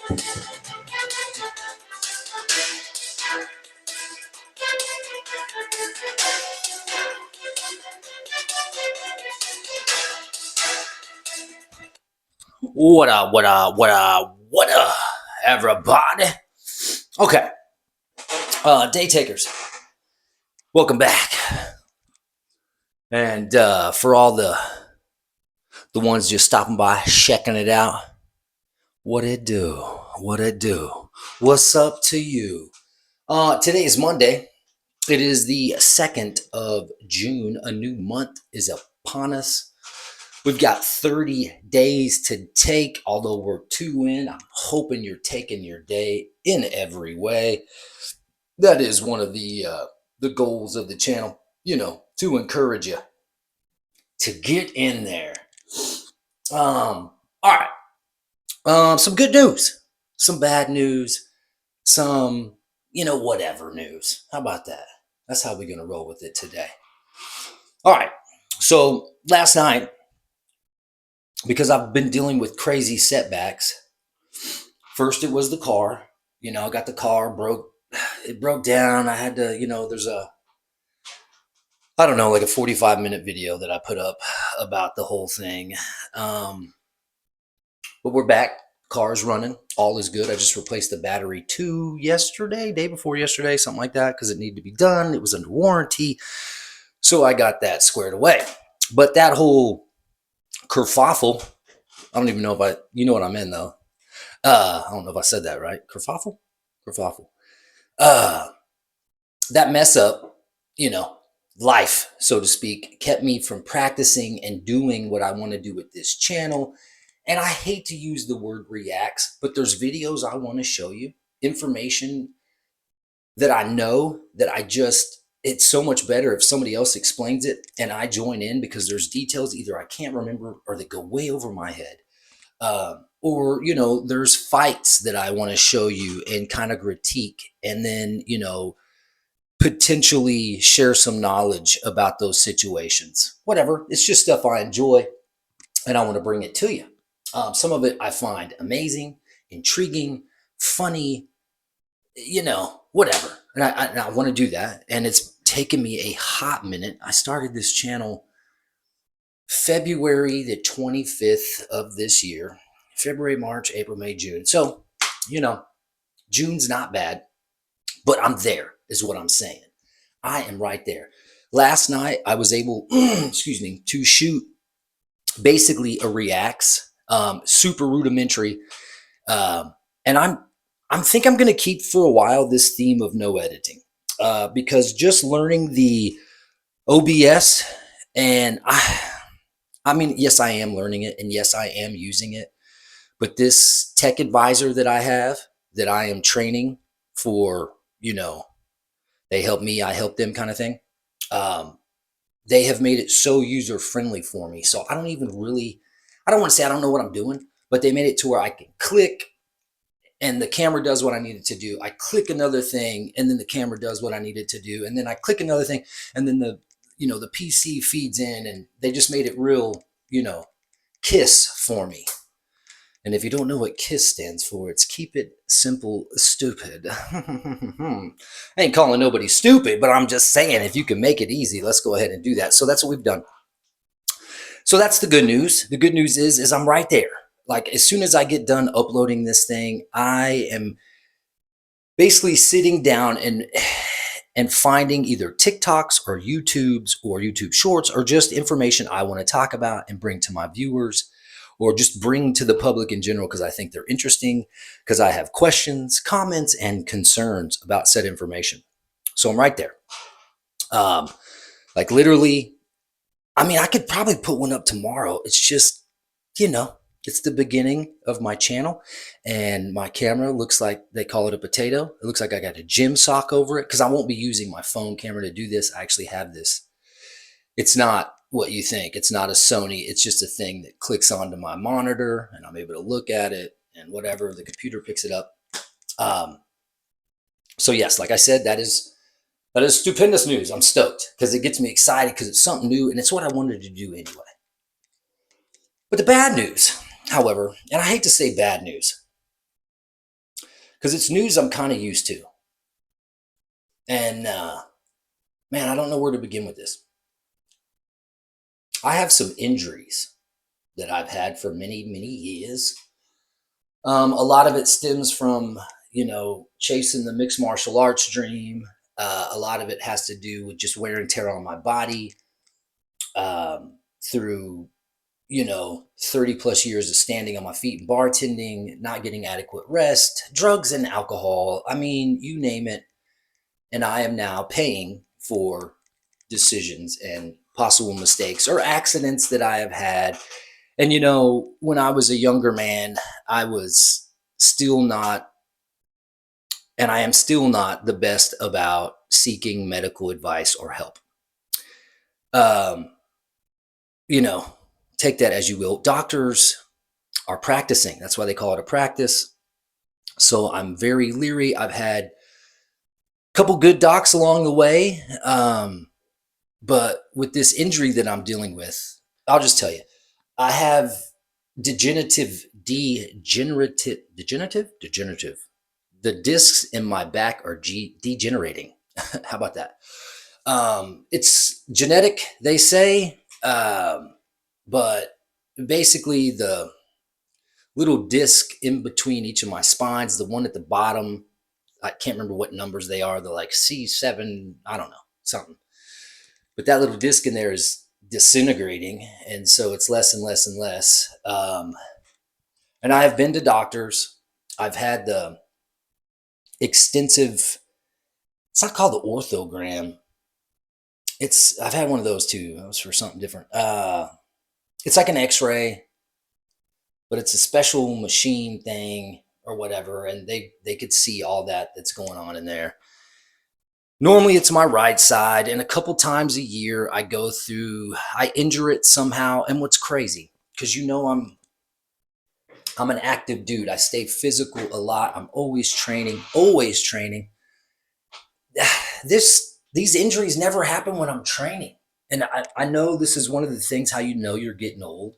What up, what up, what up, what up, everybody? Okay, day takers, welcome back. And for all the ones just stopping by, checking it out, what it do? What it do? What's up to you? Today is Monday. It is the 2nd of June. A new month is upon us. We've got 30 days to take, although we're 2 in. I'm hoping you're taking your day in every way. That is one of the goals of the channel, to encourage you to get in there. All right. Some good news, some bad news, some, whatever news. How about that? That's how we're going to roll with it today. All right. So last night, because I've been dealing with crazy setbacks, first it was the car. I got the car, it broke down. I had to, there's I don't know, like a 45-minute video that I put up about the whole thing. But we're back. Car's running. All is good. I just replaced the battery day before yesterday, something like that, because it needed to be done. It was under warranty. So I got that squared away. But that whole kerfuffle, I don't even know if you know what I'm in, though. I don't know if I said that right. Kerfuffle? Kerfuffle. That mess up, life, so to speak, kept me from practicing and doing what I want to do with this channel. And I hate to use the word reacts, but there's videos I want to show you, information that I know that it's so much better if somebody else explains it and I join in, because there's details either I can't remember or they go way over my head. Or, there's fights that I want to show you and kind of critique, and then, potentially share some knowledge about those situations. Whatever. It's just stuff I enjoy and I want to bring it to you. Some of it I find amazing, intriguing, funny, whatever. And I want to do that. And it's taken me a hot minute. I started this channel February the 25th of this year. February, March, April, May, June. So, June's not bad, but I'm there is what I'm saying. I am right there. Last night I was able, to shoot basically a reacts, super rudimentary. And I think I'm going to keep for a while this theme of no editing, because just learning the OBS, and I mean, yes, I am learning it, and yes, I am using it. But this tech advisor that I have, that I am training for, they help me, I help them kind of thing. They have made it so user-friendly for me. So I don't want to say I don't know what I'm doing, but they made it to where I can click and the camera does what I need it to do. I click another thing and then the camera does what I need it to do. And then I click another thing and then the PC feeds in, and they just made it real, KISS for me. And if you don't know what KISS stands for, it's keep it simple, stupid. I ain't calling nobody stupid, but I'm just saying, if you can make it easy, let's go ahead and do that. So that's what we've done. So that's the good news. The good news is I'm right there. Like, as soon as I get done uploading this thing, I am basically sitting down and finding either TikToks or YouTubes or YouTube Shorts, or just information I want to talk about and bring to my viewers, or just bring to the public in general, because I think they're interesting, because I have questions, comments, and concerns about said information. So I'm right there. Like, literally, I mean, I could probably put one up tomorrow. It's just, it's the beginning of my channel, and my camera looks like, they call it a potato. It looks like I got a gym sock over it, because I won't be using my phone camera to do this. I actually have this. It's not what you think. It's not a Sony. It's just a thing that clicks onto my monitor and I'm able to look at it, and whatever, the computer picks it up. So yes, like I said, that is stupendous news. I'm stoked because it gets me excited, because it's something new and it's what I wanted to do anyway. But the bad news, however, and I hate to say bad news, because it's news I'm kind of used to. And man, I don't know where to begin with this. I have some injuries that I've had for many, many years. A lot of it stems from, chasing the mixed martial arts dream. A lot of it has to do with just wear and tear on my body through 30 plus years of standing on my feet and bartending, not getting adequate rest, drugs and alcohol. I mean, you name it. And I am now paying for decisions and possible mistakes or accidents that I have had. And, when I was a younger man, I was still not, and I am still not the best about seeking medical advice or help. Um, you know, take that as you will. Doctors are practicing. That's why they call it a practice. So I'm very leery. I've had a couple good docs along the way. But with this injury that I'm dealing with, I'll just tell you, I have degenerative. The discs in my back are degenerating. How about that? It's genetic, they say, but basically the little disc in between each of my spines, the one at the bottom, I can't remember what numbers they are. They're like C7, I don't know, something. But that little disc in there is disintegrating, and so it's less and less and less. And I have been to doctors. I've had the extensive, it's not called the orthogram. I've had one of those too. That was for something different. It's like an x-ray, but it's a special machine thing or whatever. And they could see all that's going on in there. Normally it's my right side, and a couple times a year I injure it somehow. And what's crazy, because I'm an active dude. I stay physical a lot. I'm always training, always training. These injuries never happen when I'm training. And I know this is one of the things how you know you're getting old.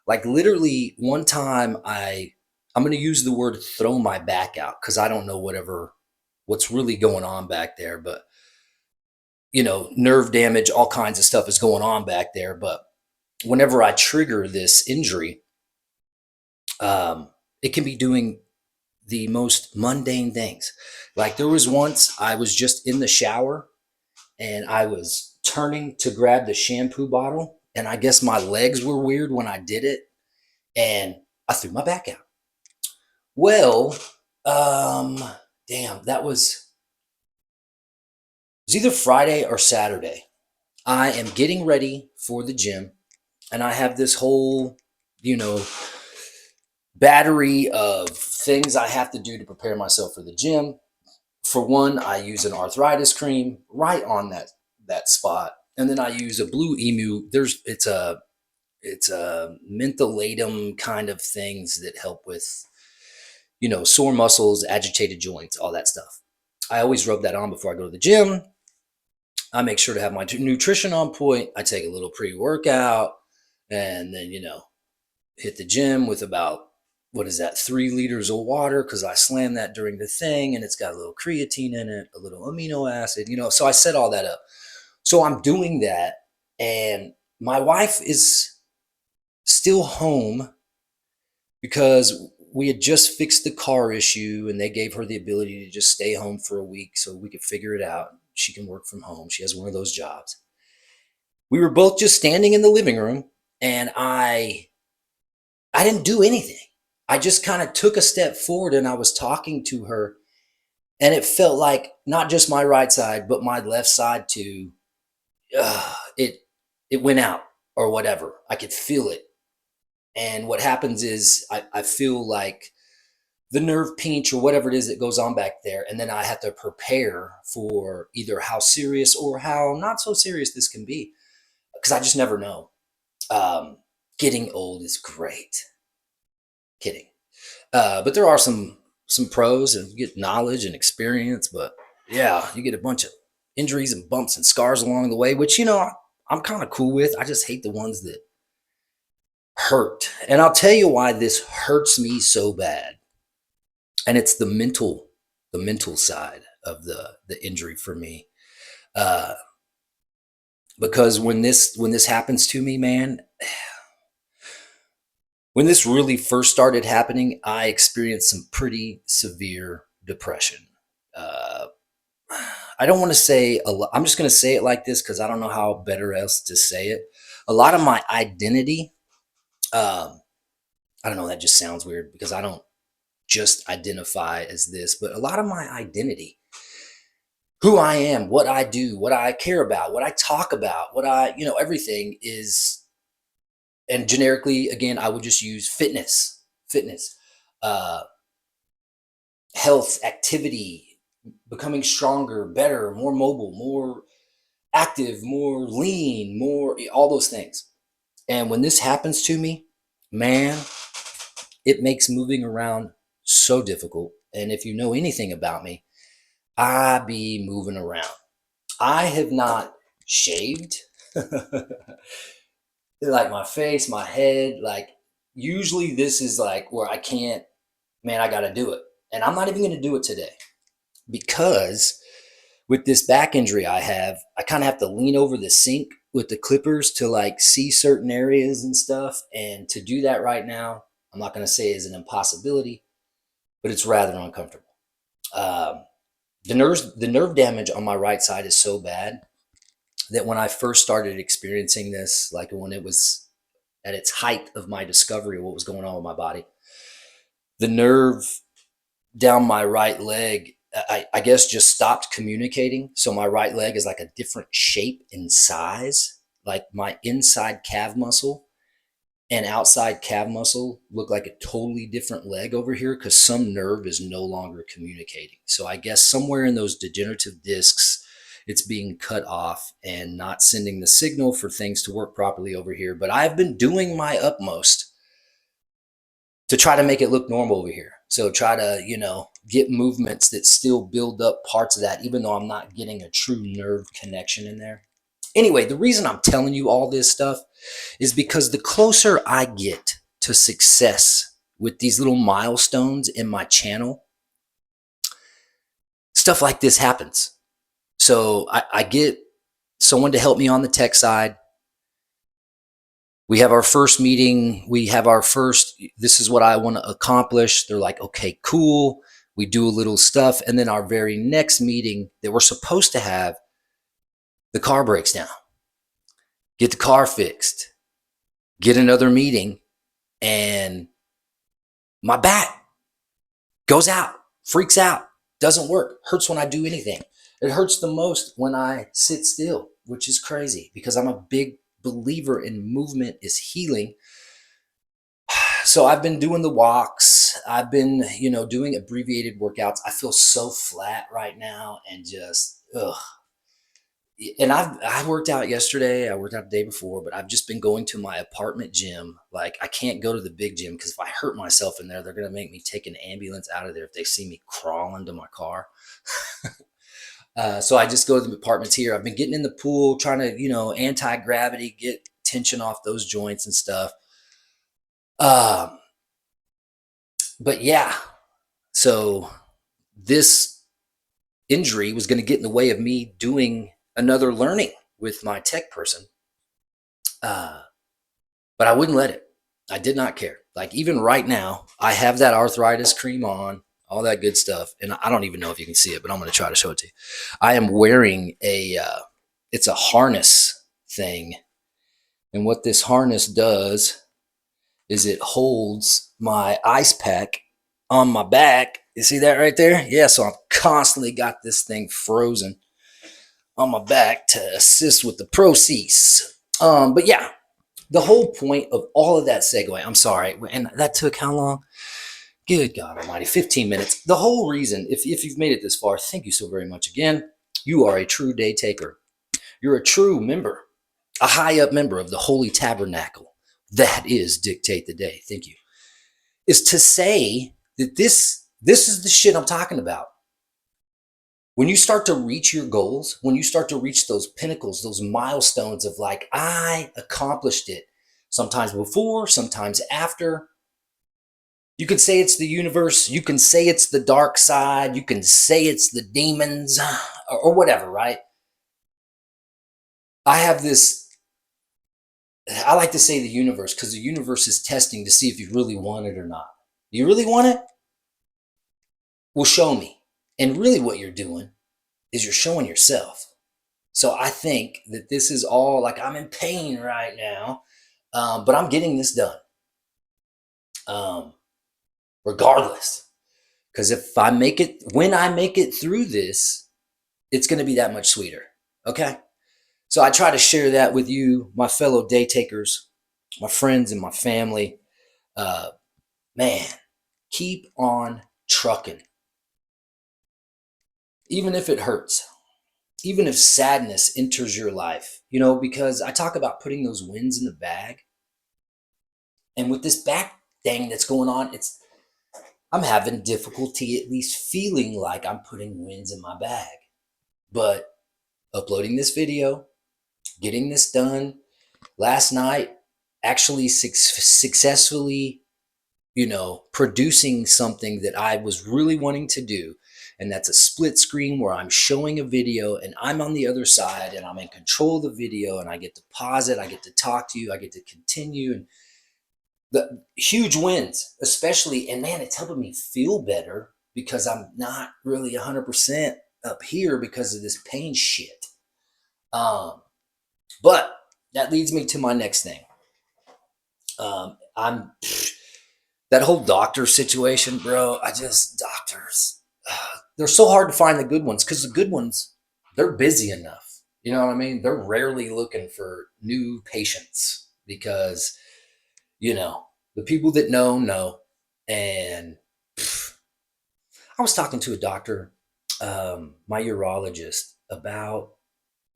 Like literally one time I'm going to use the word throw my back out because I don't know what's really going on back there, but nerve damage, all kinds of stuff is going on back there. But whenever I trigger this injury, it can be doing the most mundane things. Like there was once I was just in the shower and I was turning to grab the shampoo bottle, and I guess my legs were weird when I did it, and I threw my back out. Well, damn, it was either Friday or Saturday. I am getting ready for the gym, and I have this whole, battery of things I have to do to prepare myself for the gym. For one, I use an arthritis cream right on that spot, and then I use a Blue Emu. It's a mentholatum kind of things that help with sore muscles, agitated joints, all that stuff. I always rub that on before I go to the gym. I make sure to have my nutrition on point. I take a little pre-workout, and then hit the gym with about, what is that, 3 liters of water, because I slammed that during the thing, and it's got a little creatine in it, a little amino acid, so I set all that up. So I'm doing that, and my wife is still home because we had just fixed the car issue, and they gave her the ability to just stay home for a week so we could figure it out. She can work from home. She has one of those jobs. We were both just standing in the living room, and I didn't do anything. I just kind of took a step forward, and I was talking to her, and it felt like not just my right side, but my left side too. It went out or whatever. I could feel it. And what happens is I feel like the nerve pinch or whatever it is that goes on back there. And then I have to prepare for either how serious or how not so serious this can be, because I just never know. Getting old is great. Kidding. But there are some pros, and you get knowledge and experience. But yeah, you get a bunch of injuries and bumps and scars along the way, which, I'm kind of cool with. I just hate the ones that hurt. And I'll tell you why this hurts me so bad. And it's the mental side of the injury for me. Uh, because when this happens to me, man, when this really first started happening, I experienced some pretty severe depression. Uh, I don't want to say a lot. I'm just going to say it like this because I don't know how better else to say it. A lot of my identity, um, I don't know, that just sounds weird because I don't just identify as this, but a lot of my identity, who I am, what I do, what I care about, what I talk about, everything is, and generically, again, I would just use fitness, uh, health, activity, becoming stronger, better, more mobile, more active, more lean, more, all those things. And when this happens to me, man, it makes moving around so difficult. And if you know anything about me, I be moving around. I have not shaved like my face, my head. Like, usually this is like where I can't, man, I got to do it. And I'm not even going to do it today because with this back injury I have, I kind of have to lean over the sink with the clippers to like see certain areas and stuff. And to do that right now, I'm not going to say is an impossibility, but it's rather uncomfortable. Um, the nerve damage on my right side is so bad that when I first started experiencing this, like when it was at its height of my discovery of what was going on with my body, the nerve down my right leg, I guess, just stopped communicating. So my right leg is like a different shape and size. Like my inside calf muscle and outside calf muscle look like a totally different leg over here because some nerve is no longer communicating. So I guess somewhere in those degenerative discs, it's being cut off and not sending the signal for things to work properly over here. But I've been doing my utmost to try to make it look normal over here. So try to, get movements that still build up parts of that, even though I'm not getting a true nerve connection in there. Anyway, the reason I'm telling you all this stuff is because the closer I get to success with these little milestones in my channel, stuff like this happens. So I get someone to help me on the tech side. We have our first meeting. This is what I want to accomplish. They're like, okay, cool. We do a little stuff. And then our very next meeting that we're supposed to have, the car breaks down. Get the car fixed. Get another meeting. And my back goes out, freaks out, doesn't work, hurts when I do anything. It hurts the most when I sit still, which is crazy because I'm a big believer in movement is healing. So I've been doing the walks. I've been, doing abbreviated workouts. I feel so flat right now and just, ugh. And I worked out yesterday. I worked out the day before, but I've just been going to my apartment gym. Like, I can't go to the big gym because if I hurt myself in there, they're going to make me take an ambulance out of there if they see me crawling to my car. So I just go to the apartments here. I've been getting in the pool, trying to, anti-gravity, get tension off those joints and stuff. Um, but yeah, so this injury was going to get in the way of me doing another learning with my tech person. But I wouldn't let it. I did not care. Like, even right now, I have that arthritis cream on, all that good stuff. And I don't even know if you can see it, but I'm going to try to show it to you. I am wearing it's a harness thing. And what this harness does is it holds my ice pack on my back. You see that right there? Yeah, so I've constantly got this thing frozen on my back to assist with the process. But yeah, the whole point of all of that segue, I'm sorry, and that took how long? Good God Almighty, 15 minutes. The whole reason, if you've made it this far, thank you so very much again. You are a true day taker. You're a true member, a high up member of the Holy Tabernacle. That is Dictate the Day. Thank you. Is to say that this is the shit I'm talking about. When you start to reach your goals, when you start to reach those pinnacles, those milestones of like, I accomplished it, sometimes before, sometimes after, You can say it's the universe. You can say it's the dark side. You can say it's the demons or whatever, right? I have this, I like to say the universe because the universe is testing to see if you really want it or not. Do you really want it? Well, show me. And really, what you're doing is you're showing yourself. So I think that this is all like I'm in pain right now, but I'm getting this done regardless. Because if I make it, when I make it through this, it's going to be that much sweeter. Okay. So I try to share that with you, my fellow day takers, my friends, and my family. Uh, man, keep on trucking, even if it hurts, even if sadness enters your life, because I talk about putting those wins in the bag. And with this back thing that's going on, I'm having difficulty at least feeling like I'm putting wins in my bag. But uploading this video, getting this done last night, actually successfully, producing something that I was really wanting to do. And that's a split screen where I'm showing a video and I'm on the other side and I'm in control of the video and I get to pause it. I get to talk to you. I get to continue. And the huge wins, especially, and man, it's helping me feel better because I'm not really 100% up here because of this pain shit. But that leads me to my next thing. I'm that whole doctor situation, bro. Doctors, they're so hard to find the good ones because the good ones, they're busy enough. You know what I mean? They're rarely looking for new patients because, the people that know. And I was talking to a doctor, my urologist, about,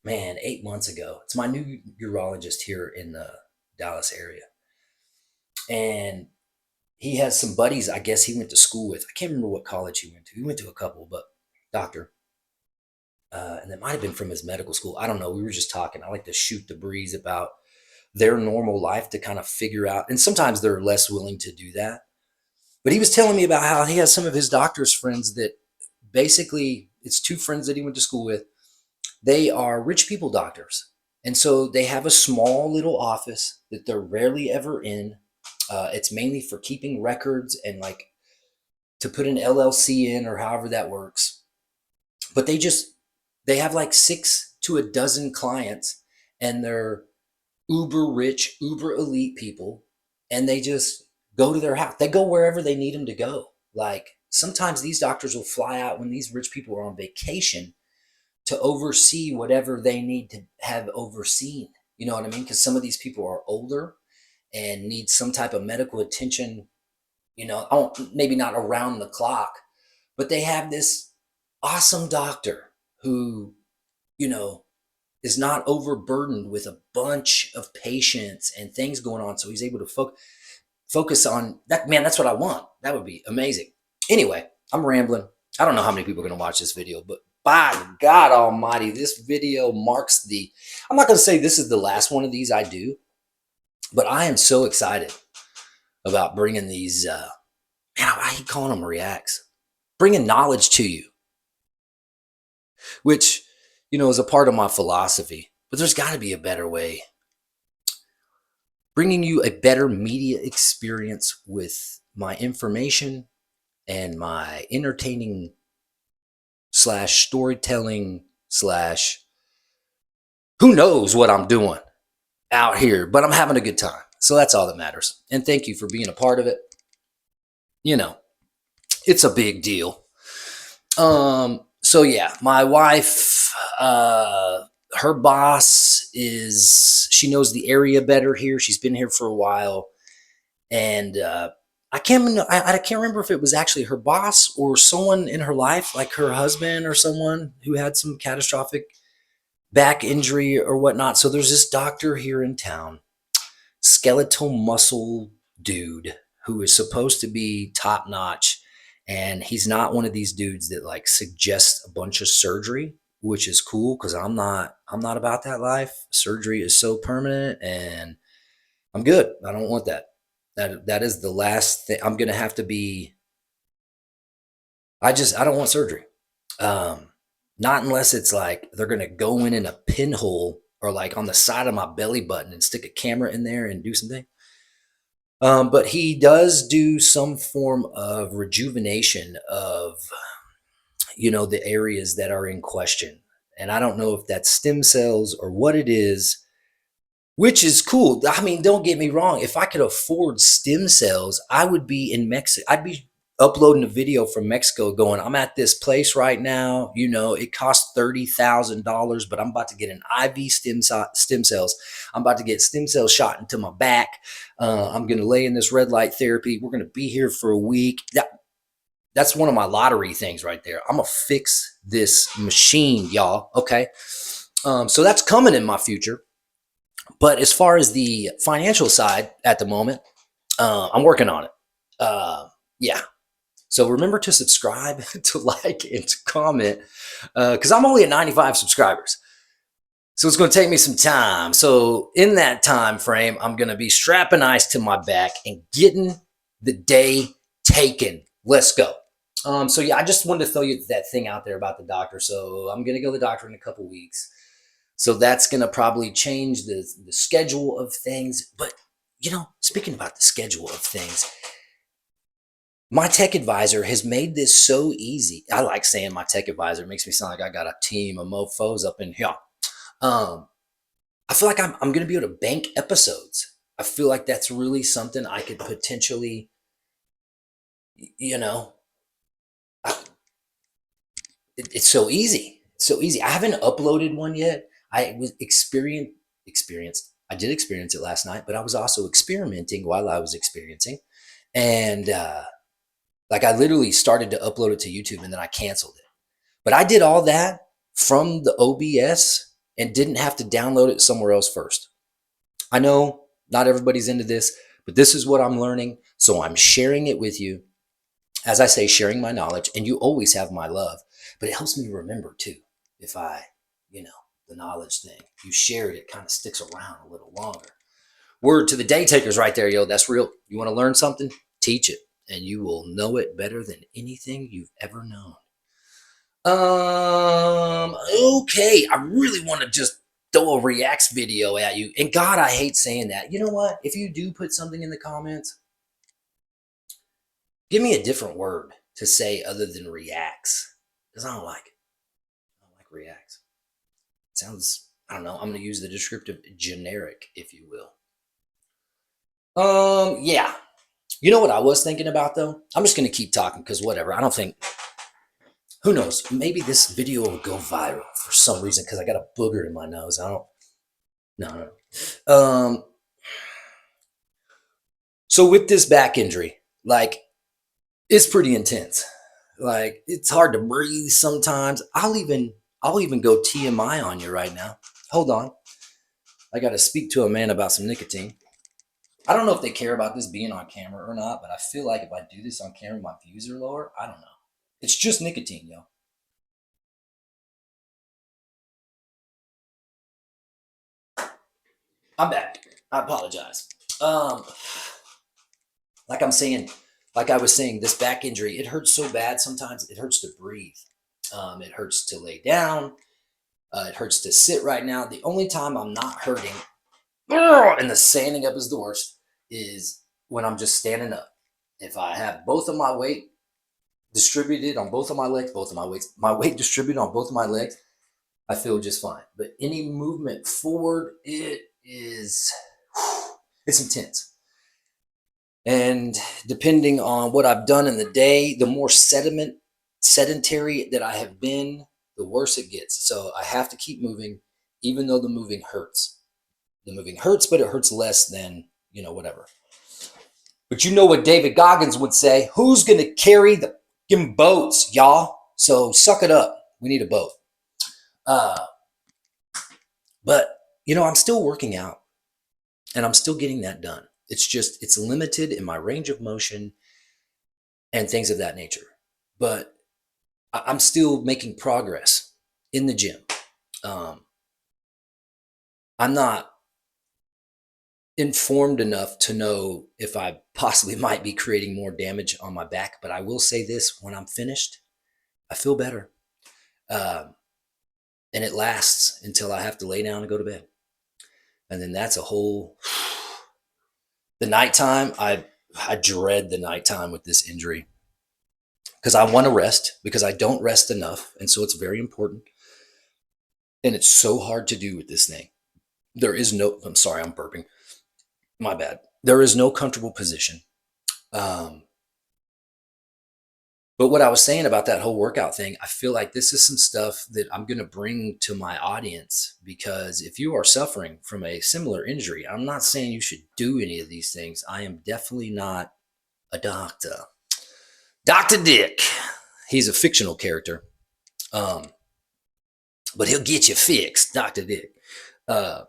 man, 8 months ago. It's my new urologist here in the Dallas area. And he has some buddies, I guess he went to school with. I can't remember what college he went to. He went to a couple, but doctor. And it might have been from his medical school. I don't know. We were just talking. I like to shoot the breeze about their normal life to kind of figure out. And sometimes they're less willing to do that. But he was telling me about how he has some of his doctor's friends that basically, it's two friends that he went to school with. They are rich people doctors. And so they have a small little office that they're rarely ever in. It's mainly for keeping records and like to put an LLC in or however that works. But they have like 6 to a dozen clients and they're uber rich, uber elite people. And they just go to their house. They go wherever they need them to go. Like sometimes these doctors will fly out when these rich people are on vacation to oversee whatever they need to have overseen. You know what I mean? Because some of these people are older and need some type of medical attention, maybe not around the clock, but they have this awesome doctor who, is not overburdened with a bunch of patients and things going on. So he's able to focus on that. Man, that's what I want. That would be amazing. Anyway, I'm rambling. I don't know how many people are going to watch this video, but by God Almighty, this video marks I'm not going to say this is the last one of these I do, but I am so excited about bringing these, man, I hate calling them reacts, bringing knowledge to you, which, is a part of my philosophy, but there's got to be a better way. Bringing you a better media experience with my information and my entertaining / storytelling / who knows what I'm doing out here, but I'm having a good time. So that's all that matters. And thank you for being a part of it. It's a big deal. So yeah, my wife, her boss she knows the area better here. She's been here for a while. And, I can't remember if it was actually her boss or someone in her life, like her husband or someone who had some catastrophic back injury or whatnot. So there's this doctor here in town, skeletal muscle dude, who is supposed to be top notch. And he's not one of these dudes that like suggests a bunch of surgery, which is cool because I'm not about that life. Surgery is so permanent and I'm good. I don't want that. That is the last thing. I'm gonna have to be. I don't want surgery. Um, Not unless it's like they're gonna go in a pinhole or like on the side of my belly button and stick a camera in there and do something. But he does do some form of rejuvenation of, the areas that are in question. And I don't know if that's stem cells or what it is, which is cool. I mean, don't get me wrong. If I could afford stem cells, I would be in Mexico. I'd be uploading a video from Mexico going, I'm at this place right now. It costs $30,000, but I'm about to get an IV stem cells. I'm about to get stem cells shot into my back. I'm going to lay in this red light therapy. We're going to be here for a week. That's one of my lottery things right there. I'm going to fix this machine, y'all. Okay. So that's coming in my future. But as far as the financial side at the moment, I'm working on it. Yeah. So remember to subscribe, to like, and to comment, because I'm only at 95 subscribers. So it's going to take me some time. So in that time frame, I'm going to be strapping ice to my back and getting the day taken. Let's go. So yeah, I just wanted to throw you that thing out there about the doctor. So I'm going to go to the doctor in a couple weeks. So that's going to probably change the schedule of things. But, speaking about the schedule of things, my tech advisor has made this so easy. I like saying my tech advisor. It makes me sound like I got a team of mofos up in here. I feel like I'm going to be able to bank episodes. I feel like that's really something I could potentially, it's so easy. It's so easy. I haven't uploaded one yet. I was experienced. I did experience it last night, but I was also experimenting while I was experiencing. And like I literally started to upload it to YouTube and then I canceled it. But I did all that from the OBS and didn't have to download it somewhere else first. I know not everybody's into this, but this is what I'm learning. So I'm sharing it with you. As I say, sharing my knowledge, and you always have my love, but it helps me remember too. If the knowledge thing, you share it, it kind of sticks around a little longer. Word to the day takers right there, yo, that's real. You want to learn something? Teach it, and you will know it better than anything you've ever known. Okay, I really want to just throw a reacts video at you. And God, I hate saying that. You know what? If you do put something in the comments, give me a different word to say other than reacts. Because I don't like it. I don't like reacts. It sounds, I don't know. I'm going to use the descriptive generic, if you will. Yeah. You know what I was thinking about though? I'm just going to keep talking because whatever. I don't think, who knows? Maybe this video will go viral for some reason because I got a booger in my nose. No. So with this back injury, like, it's pretty intense. Like, it's hard to breathe sometimes. I'll even go TMI on you right now. Hold on. I got to speak to a man about some nicotine. I don't know if they care about this being on camera or not, but I feel like if I do this on camera, my views are lower. I don't know. It's just nicotine, yo. I'm back. I apologize. Like I'm saying, like I was saying, this back injury, it hurts so bad sometimes. It hurts to breathe. It hurts to lay down. It hurts to sit right now. The only time I'm not hurting, and the standing up is the worst, is when I'm just standing up. If I have both of my weight distributed on both of my legs, my weight distributed on both of my legs, I feel just fine. But any movement forward, it's intense. And depending on what I've done in the day, the more sedentary that I have been, the worse it gets. So I have to keep moving, even though the moving hurts. The moving hurts, but it hurts less than, whatever. But you know what David Goggins would say, who's going to carry the boats, y'all? So suck it up. We need a boat. But, I'm still working out and I'm still getting that done. It's limited in my range of motion and things of that nature. But I'm still making progress in the gym. I'm not informed enough to know if I possibly might be creating more damage on my back. But I will say this: when I'm finished, I feel better, um, and it lasts until I have to lay down and go to bed. And then that's a whole. The nighttime, I dread the nighttime with this injury because I want to rest because I don't rest enough, and so it's very important. And it's so hard to do with this thing. There is no. I'm sorry, I'm burping. My bad. There is no comfortable position. Um, but what I was saying about that whole workout thing, I feel like this is some stuff that I'm going to bring to my audience because if you are suffering from a similar injury, I'm not saying you should do any of these things. I am definitely not a doctor. Dr. Dick, he's a fictional character, um, but he'll get you fixed, Dr. Dick. Uh,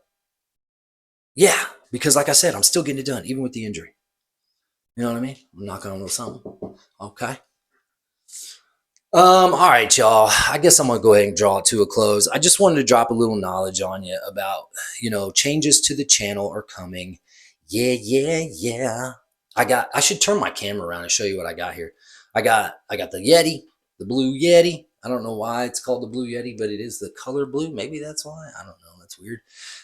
yeah, because like I said, I'm still getting it done, even with the injury. You know what I mean? I'm knocking on a little something. Okay. All right, y'all. I guess I'm gonna go ahead and draw it to a close. I just wanted to drop a little knowledge on you about, changes to the channel are coming. Yeah, yeah, yeah. I should turn my camera around and show you what I got here. I got the Yeti, the blue Yeti. I don't know why it's called the blue Yeti, but it is the color blue. Maybe that's why. I don't know. That's weird.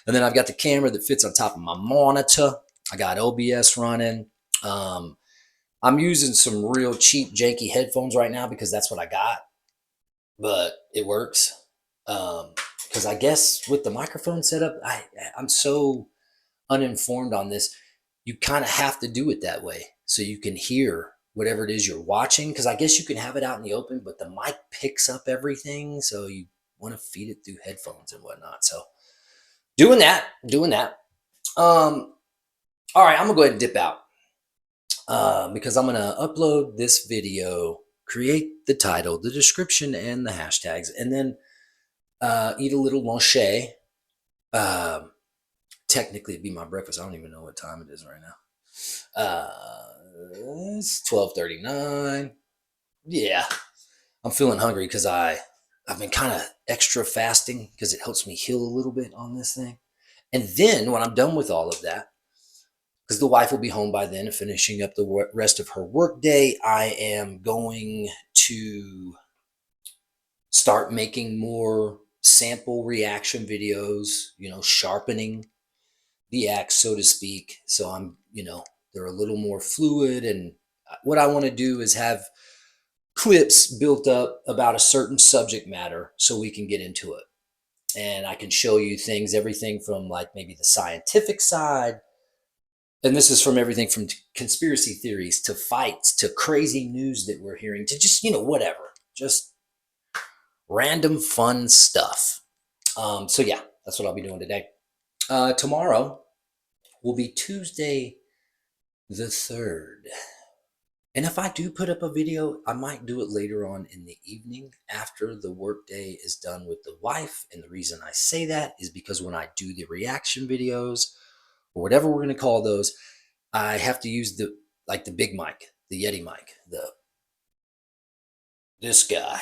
And then I've got the camera that fits on top of my monitor. I got OBS running. Um, I'm using some real cheap, janky headphones right now because that's what I got, but it works. Because I guess with the microphone setup, I'm so uninformed on this. You kind of have to do it that way so you can hear whatever it is you're watching. Because I guess you can have it out in the open, but the mic picks up everything, so you want to feed it through headphones and whatnot. So doing that. All right, I'm gonna go ahead and dip out. Because I'm going to upload this video, create the title, the description, and the hashtags, and then eat a little lunch. Technically, it'd be my breakfast. I don't even know what time it is right now. It's 12:39. Yeah, I'm feeling hungry because I've been kind of extra fasting because it helps me heal a little bit on this thing. And then when I'm done with all of that, because the wife will be home by then and finishing up the rest of her work day, I am going to start making more sample reaction videos, sharpening the axe, so to speak. So they're a little more fluid. And what I want to do is have clips built up about a certain subject matter so we can get into it. And I can show you things, everything from like maybe the scientific side. And this is from everything from conspiracy theories to fights to crazy news that we're hearing to just, whatever, just random fun stuff. So yeah, that's what I'll be doing today. Tomorrow will be Tuesday the 3rd. And if I do put up a video, I might do it later on in the evening after the workday is done with the wife. And the reason I say that is because when I do the reaction videos or whatever we're going to call those, I have to use the big mic, the Yeti mic, this guy.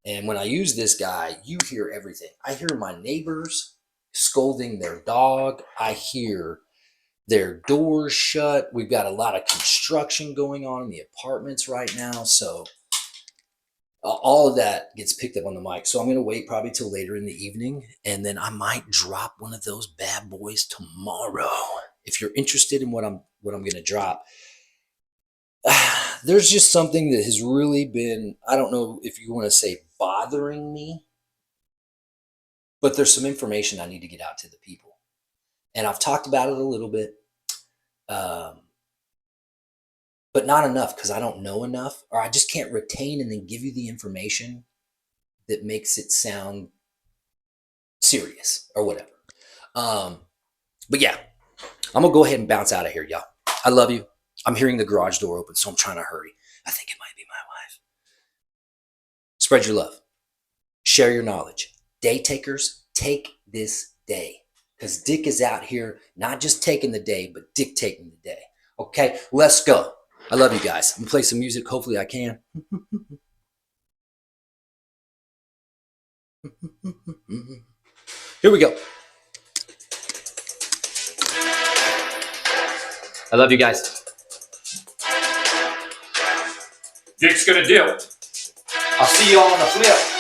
And when I use this guy, you hear everything. I hear my neighbors scolding their dog. I hear their doors shut. We've got a lot of construction going on in the apartments right now. So all of that gets picked up on the mic. So I'm going to wait probably till later in the evening. And then I might drop one of those bad boys tomorrow. If you're interested in what I'm going to drop, there's just something that has really been, I don't know if you want to say bothering me, but there's some information I need to get out to the people. And I've talked about it a little bit, but not enough because I don't know enough, or I just can't retain and then give you the information that makes it sound serious or whatever. But yeah, I'm going to go ahead and bounce out of here, y'all. I love you. I'm hearing the garage door open, so I'm trying to hurry. I think it might be my wife. Spread your love. Share your knowledge. Day takers, take this day. Because Dick is out here not just taking the day, but dictating the day. Okay, let's go. I love you guys. I'm going to play some music. Hopefully I can. Here we go. I love you guys. Dick's gonna dip. I'll see you all on the flip.